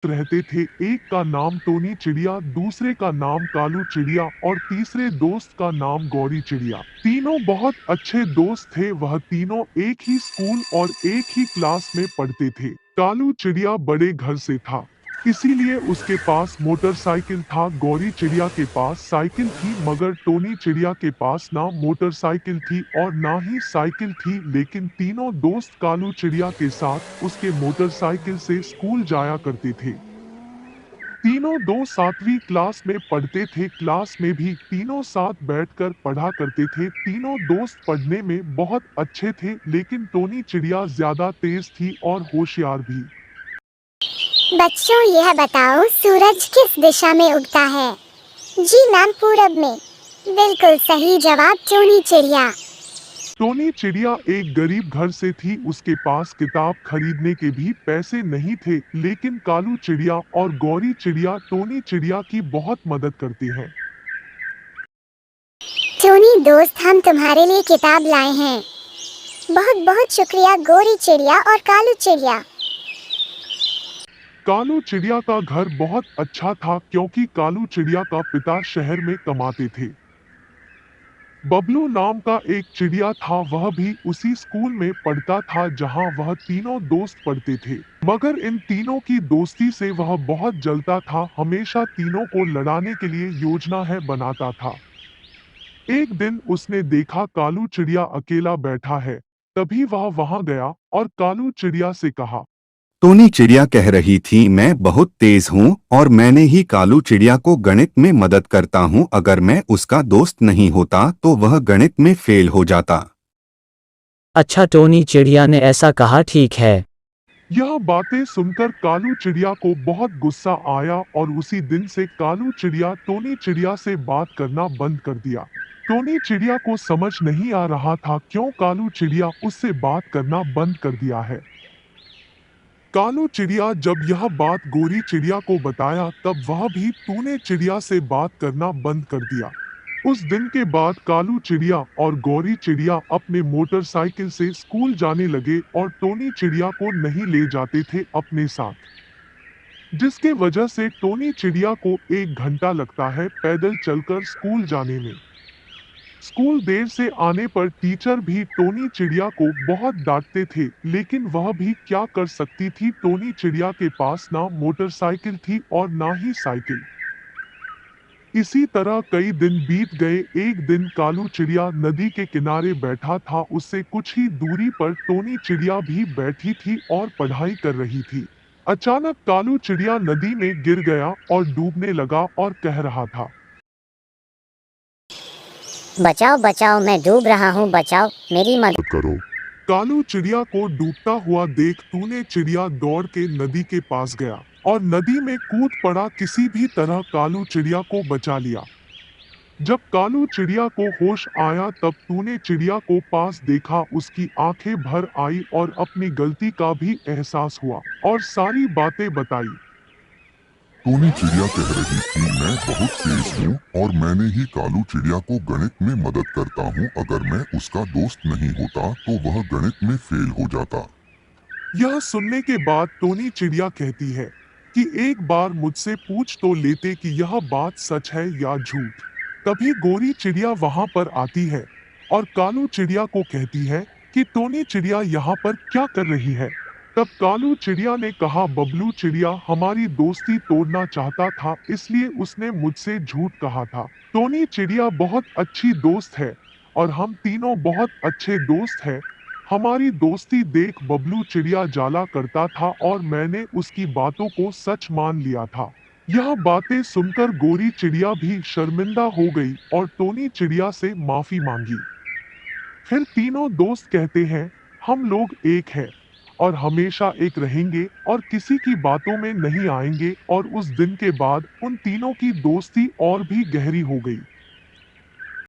रहते थे। एक का नाम टोनी चिड़िया, दूसरे का नाम कालू चिड़िया और तीसरे दोस्त का नाम गौरी चिड़िया। तीनों बहुत अच्छे दोस्त थे। वह तीनों एक ही स्कूल और एक ही क्लास में पढ़ते थे। कालू चिड़िया बड़े घर से था, इसीलिए उसके पास मोटरसाइकिल था। गौरी चिड़िया के पास साइकिल थी, मगर टोनी चिड़िया के पास ना मोटरसाइकिल थी और ना ही साइकिल थी। लेकिन तीनों दोस्त कालू चिड़िया के साथ उसके मोटरसाइकिल से स्कूल जाया करते थे। तीनों दो सातवीं क्लास में पढ़ते थे। क्लास में भी तीनों साथ बैठकर पढ़ा करते थे। तीनों दोस्त पढ़ने में बहुत अच्छे थे, लेकिन टोनी चिड़िया ज्यादा तेज थी और होशियार भी। बच्चों, यह बताओ सूरज किस दिशा में उगता है? जी मैम, पूरब में। बिल्कुल सही जवाब, टोनी चिड़िया। टोनी चिड़िया एक गरीब घर से थी। उसके पास किताब खरीदने के भी पैसे नहीं थे, लेकिन कालू चिड़िया और गौरी चिड़िया टोनी चिड़िया की बहुत मदद करती हैं। टोनी दोस्त, हम तुम्हारे लिए किताब लाए हैं। बहुत बहुत शुक्रिया गौरी चिड़िया और कालू चिड़िया। कालू चिड़िया का घर बहुत अच्छा था, क्योंकि कालू चिड़िया का पिता शहर में कमाते थे। बबलू नाम का एक चिड़िया था, वह भी उसी स्कूल में पढ़ता था जहां वह तीनों दोस्त पढ़ते थे। मगर इन तीनों की दोस्ती से वह बहुत जलता था, हमेशा तीनों को लड़ाने के लिए योजना है बनाता था। एक दिन उसने देखा कालू चिड़िया अकेला बैठा है, तभी वह वहां गया और कालू चिड़िया से कहा। टोनी चिड़िया कह रही थी, मैं बहुत तेज हूँ और मैंने ही कालू चिड़िया को गणित में मदद करता हूँ। अगर मैं उसका दोस्त नहीं होता तो वह गणित में फेल हो जाता। अच्छा, टोनी चिड़िया ने ऐसा कहा, ठीक है। यह बातें सुनकर कालू चिड़िया को बहुत गुस्सा आया और उसी दिन से कालू चिड़िया टोनी चिड़िया से बात करना बंद कर दिया। टोनी चिड़िया को समझ नहीं आ रहा था क्यों कालू चिड़िया उससे बात करना बंद कर दिया है। कालू चिड़िया जब यह बात गोरी चिड़िया को बताया, तब वह भी टूने चिड़िया से बात करना बंद कर दिया। उस दिन के बाद कालू चिड़िया और गौरी चिड़िया अपने मोटरसाइकिल से स्कूल जाने लगे और टोनी चिड़िया को नहीं ले जाते थे अपने साथ, जिसके वजह से टोनी चिड़िया को 1 घंटा लगता है पैदल चलकर स्कूल जाने में। स्कूल देर से आने पर टीचर भी टोनी चिड़िया को बहुत डांटते थे, लेकिन वह भी क्या कर सकती थी। टोनी चिड़िया के पास ना मोटरसाइकिल थी और ना ही साइकिल। इसी तरह कई दिन बीत गए। एक दिन कालू चिड़िया नदी के किनारे बैठा था। उससे कुछ ही दूरी पर टोनी चिड़िया भी बैठी थी और पढ़ाई कर रही थी। अचानक कालू चिड़िया नदी में गिर गया और डूबने लगा और कह रहा था, बचाओ बचाओ, मैं डूब रहा हूँ, बचाओ, मेरी मदद करो। कालू चिड़िया को डूबता हुआ देख टूने चिड़िया दौड़ के नदी के पास गया और नदी में कूद पड़ा। किसी भी तरह कालू चिड़िया को बचा लिया। जब कालू चिड़िया को होश आया, तब टूने चिड़िया को पास देखा। उसकी आंखें भर आई और अपनी गलती का भी एहसास हुआ और सारी बातें बताई। टोनी चिड़िया कह रही थी, मैं बहुत तेज हूँ और मैंने ही कालू चिड़िया को गणित में मदद करता हूँ। अगर मैं उसका दोस्त नहीं होता तो वह गणित में फेल हो जाता। यह सुनने के बाद टोनी चिड़िया कहती है कि एक बार मुझसे पूछ तो लेते कि यह बात सच है या झूठ। तभी गोरी चिड़िया वहां पर आती है और कालू चिड़िया को कहती है कि टोनी चिड़िया यहाँ पर क्या कर रही है। तब कालू चिड़िया ने कहा, बबलू चिड़िया हमारी दोस्ती तोड़ना चाहता था, इसलिए उसने मुझसे झूठ कहा था। टोनी चिड़िया बहुत अच्छी दोस्त है और हम तीनों बहुत अच्छे दोस्त हैं। हमारी दोस्ती देख बबलू चिड़िया जाला करता था और मैंने उसकी बातों को सच मान लिया था। यह बातें सुनकर गोरी चिड़िया भी शर्मिंदा हो गई और टोनी चिड़िया से माफी मांगी। फिर तीनों दोस्त कहते हैं, हम लोग एक हैं और हमेशा एक रहेंगे और किसी की बातों में नहीं आएंगे। और उस दिन के बाद उन तीनों की दोस्ती और भी गहरी हो गई।